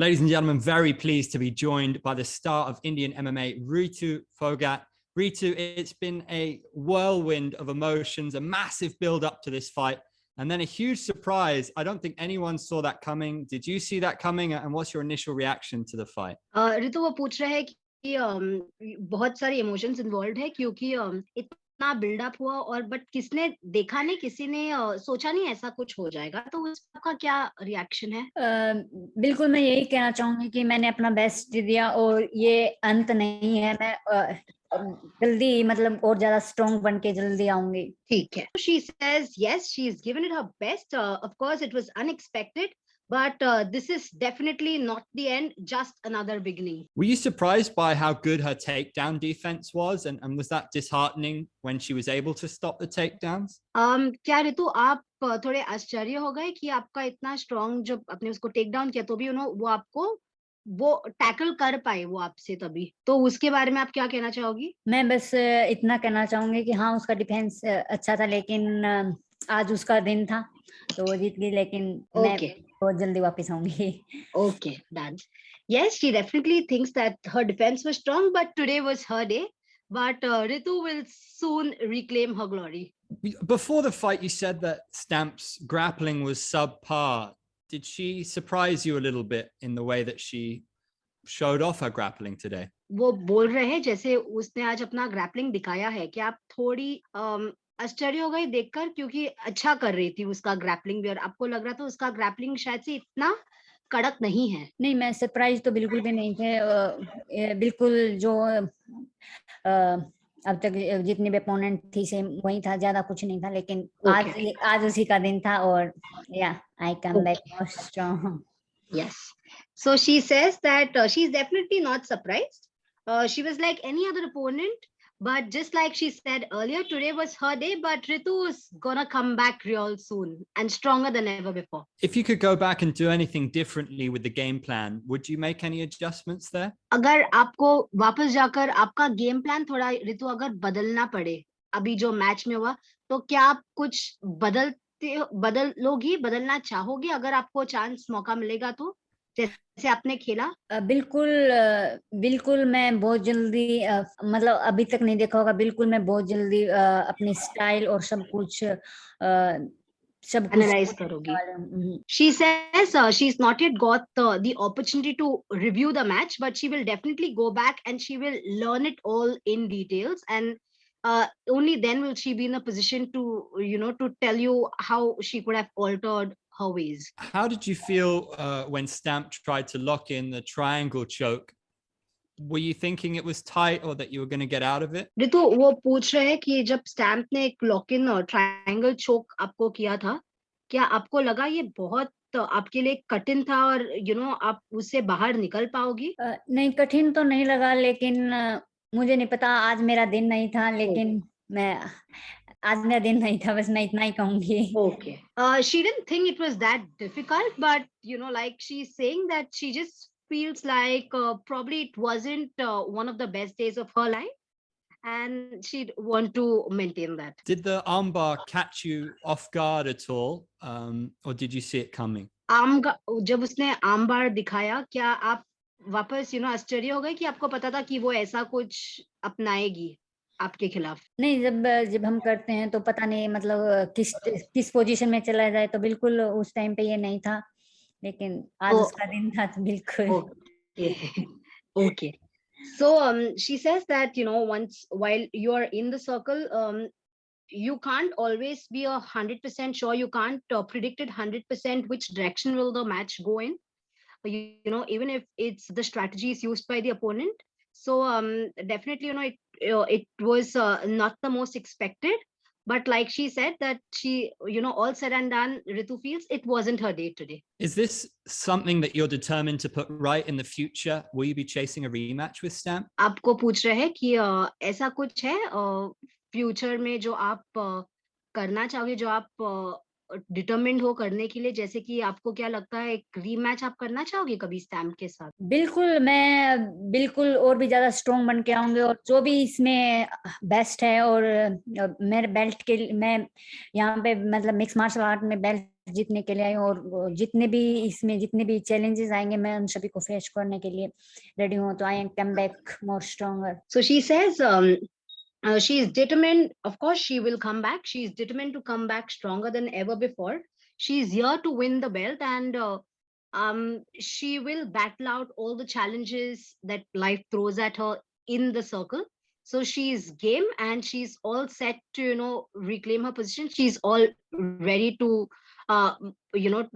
Ladies and gentlemen, very pleased to be joined by the star of Indian MMA, Ritu Phogat. Ritu, it's been a whirlwind of emotions, a massive build up to this fight, and then a huge surprise. I don't think anyone saw that coming. Did you see that coming? And what's your initial reaction to the fight? ऋतु वो पूछ रहे हैं कि बहुत सारे emotions involve है क्योंकि इतना बिल्डअप हुआ और बट किसने देखा नहीं, किसी ने सोचा नहीं ऐसा कुछ हो जाएगा, तो उसका क्या रिएक्शन है? बिल्कुल मैं यही कहना चाहूंगी कि मैंने अपना बेस्ट दिया और ये अंत नहीं है। मैं जल्दी मतलब और ज्यादा स्ट्रॉन्ग बन के जल्दी आऊंगी। ठीक है। She says yes, she has given it her best. Of course, it was unexpected. But this is definitely not the end, just another beginning. Were you surprised by how good her takedown defense was? And was that disheartening when she was able to stop the takedowns? क्या ऋतु आप थोड़े आश्चर्य हो गए कि आपका इतना strong जब आपने उसको टेक डाउन किया तो भी वो आपको वो टैकल कर पाए वो आपसे तभी, तो उसके बारे में आप क्या कहना चाहोगी? मैं बस इतना कहना चाहूंगी कि हाँ उसका डिफेंस अच्छा था, लेकिन आज उसका दिन था तो वो जीत गई, लेकिन मैं बहुत जल्दी वापस आऊंगी। Okay, done. Yes, she definitely thinks that her defense was strong, but today was her day. But Ritu will soon reclaim her glory. Before the fight, you said that Stamp's grappling was subpar. Did she surprise you a little bit in the way that she showed off her grappling today? वो बोल रहे हैं जैसे उसने आज अपना grappling दिखाया है कि आप थोड़ी आश्चर्य हो गई देखकर, क्योंकि अच्छा कर रही थी उसका ग्रैपलिंग भी और आपको लग रहा था उसका ग्रैपलिंग शायद से इतना कड़क नहीं है। नहीं, मैं सरप्राइज तो बिल्कुल भी नहीं थे। बिल्कुल जो अब तक जितने भी अपोनेंट थी सेम वही था, ज्यादा कुछ नहीं था, लेकिन आज उसी का दिन था और या I come back more strong. Yes. So she says that she's definitely not surprised. She was like any other opponent, but just like she said earlier, today was her day, but Ritu is gonna come back real soon and stronger than ever before. If you could go back and do anything differently with the game plan, would you make any adjustments there? अगर आपको वापस जाकर आपका game plan थोड़ा ऋतु अगर बदलना पड़े अभी जो मैच में हुआ, तो क्या आप कुछ बदलना चाहोगी अगर आपको चांस मौका मिलेगा तो, जैसे आपने खेला? बिल्कुल मैं बहुत जल्दी मतलब अभी तक नहीं देखा होगा, बिल्कुल मैं बहुत जल्दी अपनी स्टाइल और सब कुछ एनालाइज करोगी। She says she's not yet got the opportunity to review the match, but she will definitely go back and she will learn it all in details, and only then will she be in a position to to tell you how she could have altered her ways. How did you feel when Stamp tried to lock in the triangle choke? Were you thinking it was tight or that you were going to get out of it? ऋतु वो पूछ रहे हैं कि जब stamp ने एक lock in और triangle चोक आपको किया था, क्या आपको लगा ये बहुत आपके लिए कठिन था और आप उससे बाहर निकल पाओगी? नहीं, कठिन तो नहीं लगा, लेकिन मुझे नहीं पता, आज मेरा दिन नहीं था, लेकिन आज मेरा दिन नहीं था, बस मैं इतना ही कहूंगी। Okay. She didn't think it was that difficult, but like she's saying that she just feels like probably it wasn't one of the best days of her life, and she'd want to maintain that. Did the armbar catch you off guard at all, or did you see it coming? जब उसने armbar दिखाया, क्या आप वापस आश्चर्य हो गए कि आपको पता था कि वो ऐसा कुछ अपनाएगी आपके खिलाफ? नहीं, जब हम करते हैं तो पता नहीं मतलब किस पोजीशन में चला जाए, तो बिल्कुल उस टाइम पे ये नहीं था, लेकिन आज उसका दिन था तो बिल्कुल। Okay. So she says that once while you are in the circle, you can't always be 100% sure, you can't predict it 100% which direction will the match go in, even if it's the strategies used by the opponent. So definitely it was not the most expected, but like she said that she all said and done, Ritu feels it wasn't her day today. Is this something that you're determined to put right in the future? Will you be chasing a rematch with Stamp? आपको पूछ रहे हैं कि ऐसा कुछ है future में जो आप करना चाहोगे, जो आप डिटरमिन्ड हो करने के लिए, जैसे कि आपको क्या लगता है एक रीमैच आप करना चाहोगे कभी स्टैम्प के साथ? बिल्कुल, मैं बिल्कुल और भी ज्यादा स्ट्रॉन्ग बन के आऊंगी और जो भी इसमें बेस्ट है। और मेरे बेल्ट के मैं यहाँ पे मतलब मिक्स मार्शल आर्ट में बेल्ट जीतने के लिए आई हूँ, और जितने भी इसमें जितने भी चैलेंजेस आएंगे मैं उन सभी को फेस करने के लिए रेडी हूँ। तो I am come back more stronger. So she says she is determined. Of course, she will come back. She is determined to come back stronger than ever before. She is here to win the belt, and she will battle out all the challenges that life throws at her in the circle. So she is game, and she's all set to reclaim her position. She's all ready to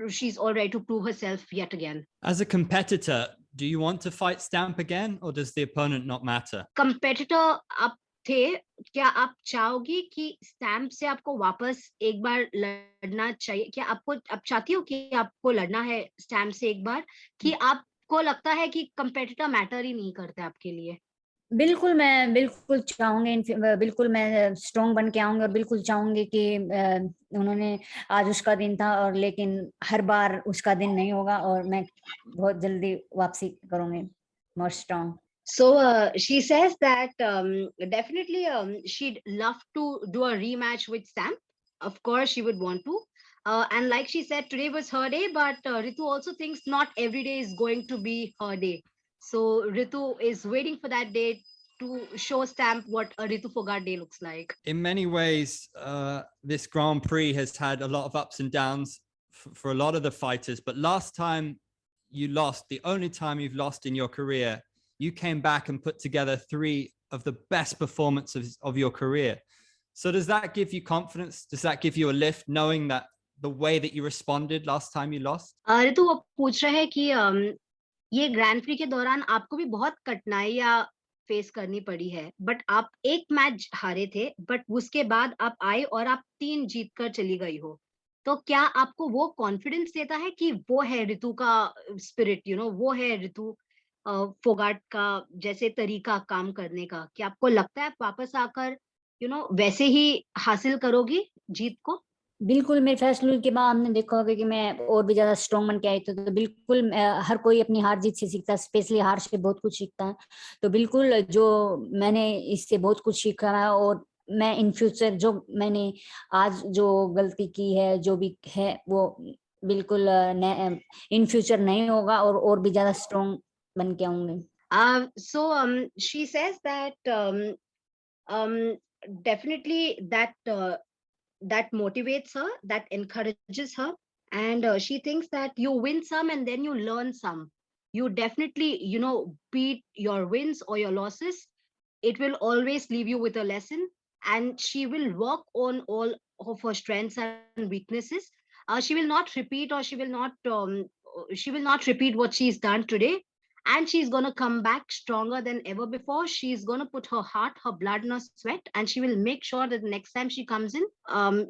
she's all ready to prove herself yet again. As a competitor, do you want to fight Stamp again, or does the opponent not matter? Competitor आप थे, क्या आप चाहोगी कि stamp से आपको वापस एक बार लड़ना चाहिए? क्या आप चाहती हो कि आपको लड़ना है स्टैम्प से एक बार, कि आपको लगता है कि कंपेटिटर मैटर ही नहीं करते आपके लिए? बिल्कुल, मैं बिल्कुल चाहूंगी, बिल्कुल मैं स्ट्रॉन्ग बन के आऊंगी और बिल्कुल चाहूंगी कि उन्होंने आज उसका दिन था, और लेकिन हर बार उसका दिन नहीं होगा और मैं बहुत जल्दी वापसी करूंगी more strong. So she says that definitely she'd love to do a rematch with Sam. Of course, she would want to. And like she said, today was her day, but Ritu also thinks not every day is going to be her day. So Ritu is waiting for that day to show Stamp what a Ritu Phogat day looks like. In many ways, this Grand Prix has had a lot of ups and downs for a lot of the fighters. But last time you lost, the only time you've lost in your career, you came back and put together 3 of the best performances of your career. So does that give you confidence? Does that give you a lift, knowing that the way that you responded last time you lost? Ritu वो पूछ रहे हैं कि ये grand pre के दौरान आपको भी बहुत कठिनाइयां फेस करनी पड़ी है, बट आप एक मैच हारे थे, बट उसके बाद आप आए और आप 3 जीत कर चली गई हो। तो क्या आपको वो कॉन्फिडेंस देता है कि वो है ऋतु का स्पिरिट, वो है ऋतु फोगाट का जैसे तरीका काम करने का? क्या आपको लगता है आप वापस आकर वैसे ही हासिल करोगी जीत को? बिल्कुल, मेरे फैसले के बाद आपने देखा होगा कि मैं और भी ज्यादा स्ट्रॉन्ग बन के आई थी। तो बिल्कुल हर कोई अपनी हार जीत से सीखता है, स्पेशली हार से बहुत कुछ सीखता है। तो बिल्कुल जो मैंने इससे बहुत कुछ सीखा है, और मैं इन फ्यूचर जो मैंने आज जो गलती की है जो भी है वो बिल्कुल इन फ्यूचर नहीं होगा, और भी ज्यादा स्ट्रॉन्ग बन के आऊंगी। So she says that definitely that motivates her, that encourages her, and she thinks that you win some and then you learn some. You definitely beat your wins or your losses. It will always leave you with a lesson, and she will work on all of her strengths and weaknesses. She will not repeat, or she will not repeat what she's done today, and she's going to come back stronger than ever before. She's going to put her heart, her blood, and her sweat, and she will make sure that the next time she comes in,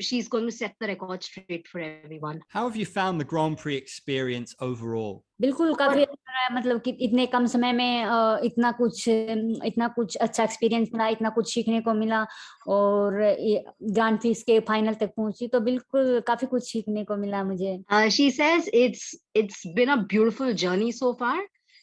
she's going to set the record straight for everyone. How have you found the Grand Prix experience overall? बिल्कुल काफी अच्छा रहा, मतलब कि इतने कम समय में इतना कुछ अच्छा एक्सपीरियंस मिला, इतना कुछ सीखने को मिला, और ग्रैंड प्रिक्स के फाइनल तक पहुंची, तो बिल्कुल काफी कुछ सीखने को मिला मुझे। She says it's been a beautiful journey so far.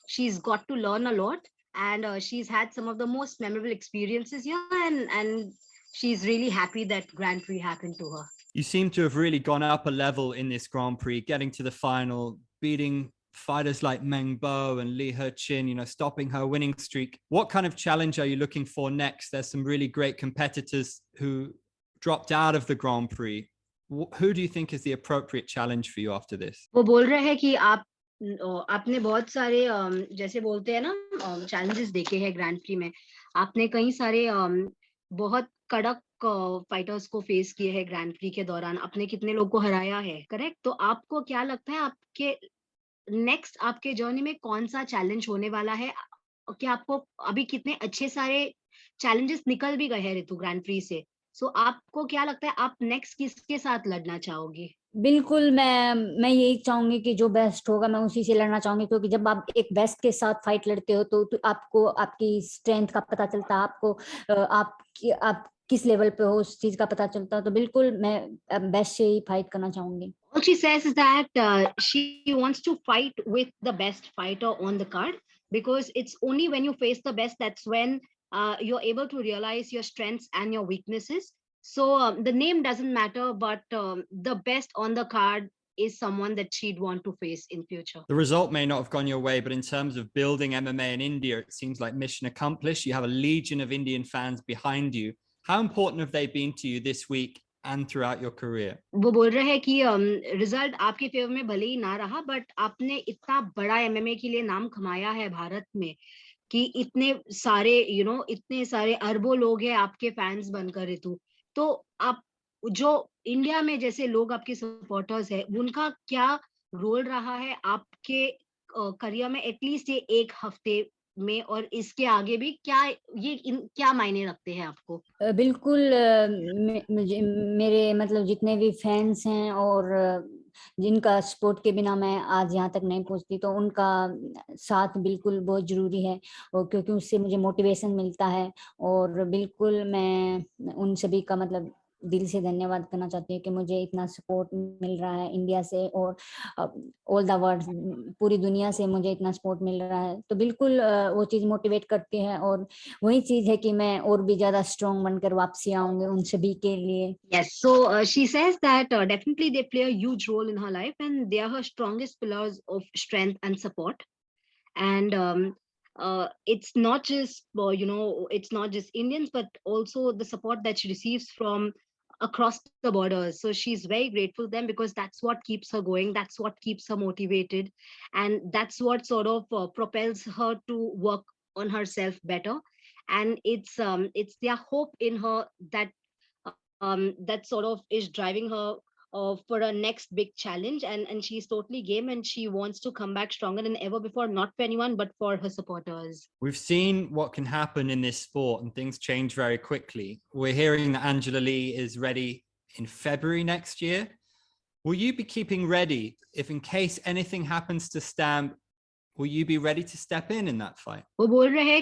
She's got to learn a lot, and she's had some of the most memorable experiences here, and she's really happy that Grand Prix happened to her. You seem to have really gone up a level in this Grand Prix, getting to the final, beating fighters like Meng Bo and Li He-chin, stopping her winning streak. What kind of challenge are you looking for next? There's some really great competitors who dropped out of the Grand Prix. Who do you think is the appropriate challenge for you after this? वो बोल रहे हैं कि आपने बहुत सारे जैसे बोलते हैं ना चैलेंजेस देखे हैं ग्रैंड प्री में। आपने कई सारे बहुत कड़क फाइटर्स को फेस किए हैं ग्रैंड प्री के दौरान। आपने कितने लोग को हराया है, करेक्ट? तो आपको क्या लगता है आपके नेक्स्ट आपके जर्नी में कौन सा चैलेंज होने वाला है? क्या आपको अभी कितने अच्छे सारे चैलेंजेस निकल भी गए हैं ऋतु ग्रैंड प्री से? सो आपको क्या लगता है आप नेक्स्ट किसके साथ लड़ना चाहोगी? बिल्कुल, मैं यही चाहूंगी कि जो बेस्ट होगा मैं उसी से लड़ना चाहूंगी, क्योंकि जब आप एक बेस्ट के साथ फाइट लड़ते हो तो आपको आपकी स्ट्रेंथ का पता चलता है, आपको आप किस लेवल पे हो उस चीज का पता चलता है। तो बिल्कुल मैं बेस्ट से ही फाइट करना चाहूंगी। All she says is that she wants to fight with the best fighter on the card, because it's only when you face the best that's when you're able to realize your strengths and your weaknesses. So the name doesn't matter, but the best on the card is someone that she'd want to face in future. The result may not have gone your way, but in terms of building MMA in India, it seems like mission accomplished. You have a legion of Indian fans behind you. How important have they been to you this week and throughout your career? वो बोल रहे हैं कि result आपके favour में भले ही ना रहा, बट आपने इतना बड़ा एमएमए के लिए नाम कमाया है भारत में कि इतने सारे इतने सारे अरबों लोग हैं आपके फैंस बनकर ऋतु। तो आप जो इंडिया में जैसे लोग आपके सपोर्टर्स है, उनका क्या रोल रहा है आपके करियर में, एटलीस्ट ये एक हफ्ते में और इसके आगे भी, क्या मायने रखते हैं आपको? बिल्कुल मुझे मेरे मतलब जितने भी फैंस हैं और जिनका सपोर्ट के बिना मैं आज यहाँ तक नहीं पहुँचती, तो उनका साथ बिल्कुल बहुत ज़रूरी है, और क्योंकि उससे मुझे मोटिवेशन मिलता है। और बिल्कुल मैं उन सभी का मतलब दिल से धन्यवाद करना चाहती हूँ कि मुझे इतना सपोर्ट मिल रहा है इंडिया से और ऑल द वर्ल्ड, पूरी दुनिया से मुझे इतना सपोर्ट मिल रहा है। तो बिल्कुल वो चीज़ मोटिवेट करती है, और वही चीज़ है कि मैं और भी ज़्यादा स्ट्रॉन्ग बनकर वापसी आऊंगी उन सभी के लिए। Yes, so she says that definitely they play a huge role in her life, and they are her strongest pillars of strength and support. And it's not just it's not just Indians, but also the support that she receives from across the borders. So she's very grateful to them, because that's what keeps her going, that's what keeps her motivated, and that's what sort of propels her to work on herself better. And it's their hope in her that sort of is driving her for a next big challenge, and she's totally game, and she wants to come back stronger than ever before, not for anyone but for her supporters. We've seen what can happen in this sport, and things change very quickly. We're hearing that Angela Lee is ready in February next year. Will you be keeping ready if in case anything happens to Stamp? Will you be ready to step in that fight? वो बोल रहे हैं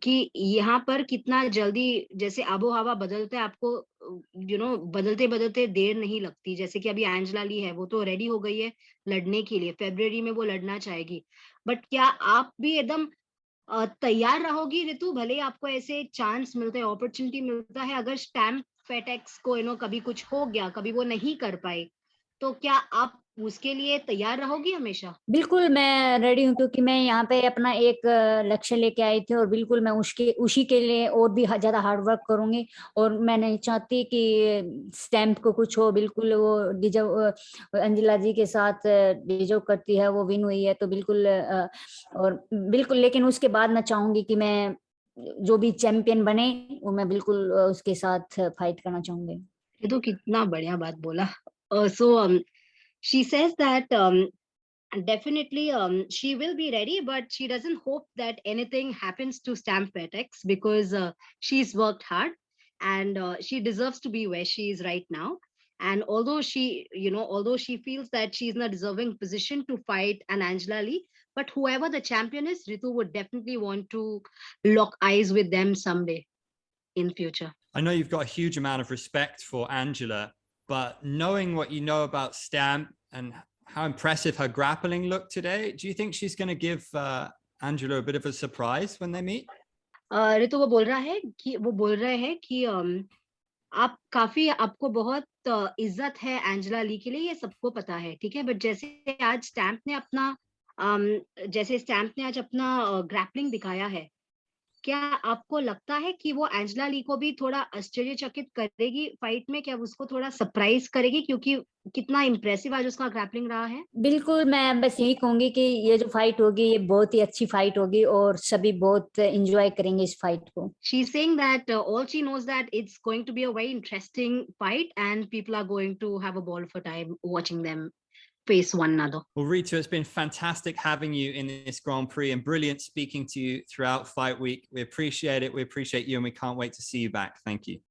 कि यहाँ पर कितना जल्दी जैसे आबो हवा बदलते हैं, आपको बदलते बदलते देर नहीं लगती। जैसे कि अभी एंजेला ली है, वो तो रेडी हो गई है लड़ने के लिए, फेब्रुअरी में वो लड़ना चाहेगी। बट क्या आप भी एकदम तैयार रहोगी ऋतु, भले ही आपको ऐसे चांस मिलते हैं, अपॉर्चुनिटी मिलता है, अगर स्टैम्प फेटेक्स को कभी कुछ हो गया, कभी वो नहीं कर पाए, तो क्या आप उसके लिए तैयार रहोगी हमेशा? बिल्कुल मैं रेडी हूँ, क्योंकि मैं यहाँ पे अपना एक लक्ष्य लेके आई थी, और बिल्कुल मैं उसी के लिए और भी ज्यादा हार्ड वर्क करूंगी। और मैं नहीं चाहती कि स्टैम्प को कुछ हो, बिल्कुल वो डिजर्व, अंजिला जी के साथ डिजर्व करती है, वो विन हुई है, तो बिल्कुल और बिल्कुल, लेकिन उसके बाद मैं चाहूंगी कि मैं जो भी चैंपियन बने वो मैं बिल्कुल उसके साथ फाइट करना चाहूंगी। ये तो कितना बढ़िया बात बोला। So she says that definitely she will be ready, but she doesn't hope that anything happens to Stamp Fairtex, because she's worked hard, and she deserves to be where she is right now. And although she feels that she's in a deserving position to fight an Angela Lee, but whoever the champion is, Ritu would definitely want to lock eyes with them someday in future. I know you've got a huge amount of respect for Angela, but knowing what you know about Stamp and how impressive her grappling looked today, do you think she's going to give Angela a bit of a surprise when they meet? ऋतु वो बोल रहे हैं कि आपको बहुत इज्जत है Angela Lee के लिए, ये सबको पता है, ठीक है, बट जैसे आज स्टैम्प ने आज अपना ग्रैपलिंग दिखाया है, क्या आपको लगता है कि वो एंजेला ली को भी थोड़ा आश्चर्यचकित करेगी फाइट में? क्या उसको थोड़ा सरप्राइज करेगी, क्योंकि कितना इम्प्रेसिव आज उसका ग्रैपलिंग रहा है? बिल्कुल मैं बस यही कहूंगी कि ये जो फाइट होगी ये बहुत ही अच्छी फाइट होगी, और सभी बहुत एंजॉय करेंगे इस फाइट को। She is saying that all she knows that it's going to be a very interesting fight, and people are going to have a ball for time watching them face one another. Well, Ritu, it's been fantastic having you in this Grand Prix, and brilliant speaking to you throughout fight week. We appreciate it. We appreciate you, and we can't wait to see you back. Thank you.